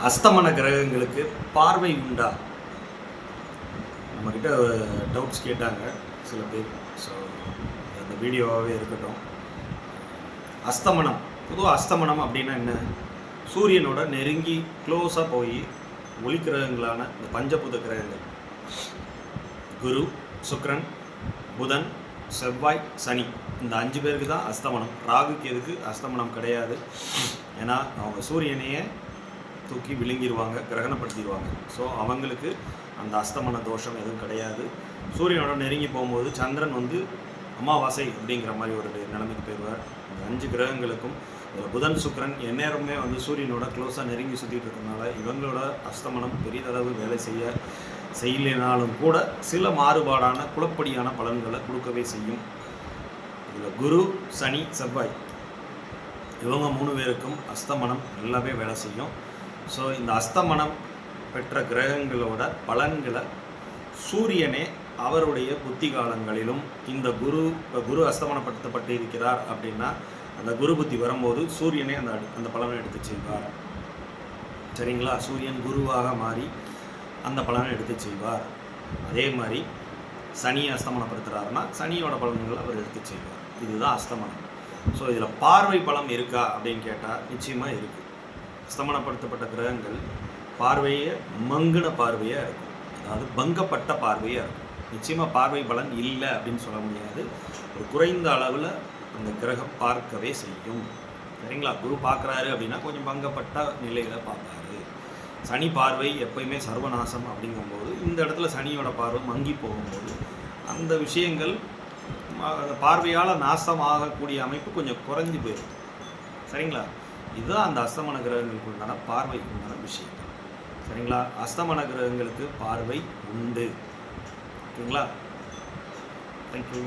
அஸ்தமன கிரகங்களுக்கு பார்வை உண்டா? நம்மக்கிட்ட டவுட்ஸ் கேட்டாங்க சில பேர். ஸோ அந்த வீடியோவாகவே இருக்கட்டும். அஸ்தமனம், பொதுவாக அஸ்தமனம் அப்படின்னா என்ன? சூரியனோட நெருங்கி க்ளோஸாக போய் ஒளி கிரகங்களான இந்த பஞ்சபூத கிரகங்கள் குரு, சுக்கிரன், புதன், செவ்வாய், சனி, இந்த 5 பேருக்கு தான் அஸ்தமனம். ராகுக்கு எதுக்கு அஸ்தமனம் கிடையாது. ஏன்னா அவங்க சூரியனையே தூக்கி விழுங்கிடுவாங்க, கிரகணப்படுத்திடுவாங்க. ஸோ அவங்களுக்கு அந்த அஸ்தமன தோஷம் எதுவும் கிடையாது. சூரியனோட நெருங்கி போகும்போது சந்திரன் அமாவாசை அப்படிங்கிற மாதிரி ஒரு நிலைமைக்கு போயிடுவார். இந்த 5 கிரகங்களுக்கும் இதில் புதன், சுக்கிரன் எந்நேரமே சூரியனோட க்ளோஸாக நெருங்கி சுற்றிட்டு இருக்கனால இவங்களோட அஸ்தமனம் பெரிதளவு வேலை செய்யலைனாலும் கூட சில மாறுபாடான குழப்படியான பலன்களை கொடுக்கவே செய்யும். இதில் குரு, சனி, செவ்வாய் இவங்க 3 பேருக்கும் அஸ்தமனம் நல்லாவே வேலை செய்யும். ஸோ இந்த அஸ்தமனம் பெற்ற கிரகங்களோட பலன்களை சூரியனே அவருடைய புத்தி காலங்களிலும் இந்த குரு அஸ்தமனப்படுத்தப்பட்டு இருக்கிறார் அப்படின்னா அந்த குரு புத்தி வரும்போது சூரியனே அந்த பலனை எடுத்து செய்வார். சரிங்களா? சூரியன் குருவாக மாறி அந்த பலனை எடுத்து செய்வார். அதே மாதிரி சனியை அஸ்தமனப்படுத்துகிறாருன்னா சனியோட பலன்கள் அவர் எடுத்து செய்வார். இதுதான் அஸ்தமனம். ஸோ இதில் பார்வை பலம் இருக்கா அப்படின்னு கேட்டால் நிச்சயமாக இருக்குது. அஸ்தமனப்படுத்தப்பட்ட கிரகங்கள் பார்வையை மங்கின பார்வையாக இருக்கும், அதாவது பங்கப்பட்ட பார்வையாக இருக்கும். நிச்சயமாக பார்வை பலன் இல்லை அப்படின்னு சொல்ல முடியாது. ஒரு குறைந்த அளவில் அந்த கிரகம் பார்க்கவே செய்யும். சரிங்களா? குரு பார்க்குறாரு அப்படின்னா கொஞ்சம் பங்கப்பட்ட நிலையில் பார்ப்பாரு. சனி பார்வை எப்பயுமே சர்வநாசம் அப்படிங்கும்போது இந்த இடத்துல சனியோட பார்வை மங்கி போகும்போது அந்த விஷயங்கள் பார்வையால் நாசமாகக்கூடிய அமைப்பு கொஞ்சம் குறைஞ்சி போயிடும். சரிங்களா? இதுதான் அந்த அஸ்தமன கிரகங்களுக்கு உண்டான பார்வைக்கு உண்டான விஷயம். சரிங்களா? அஸ்தமன கிரகங்களுக்கு பார்வை உண்டு. ஓகேங்களா? தேங்க்யூ.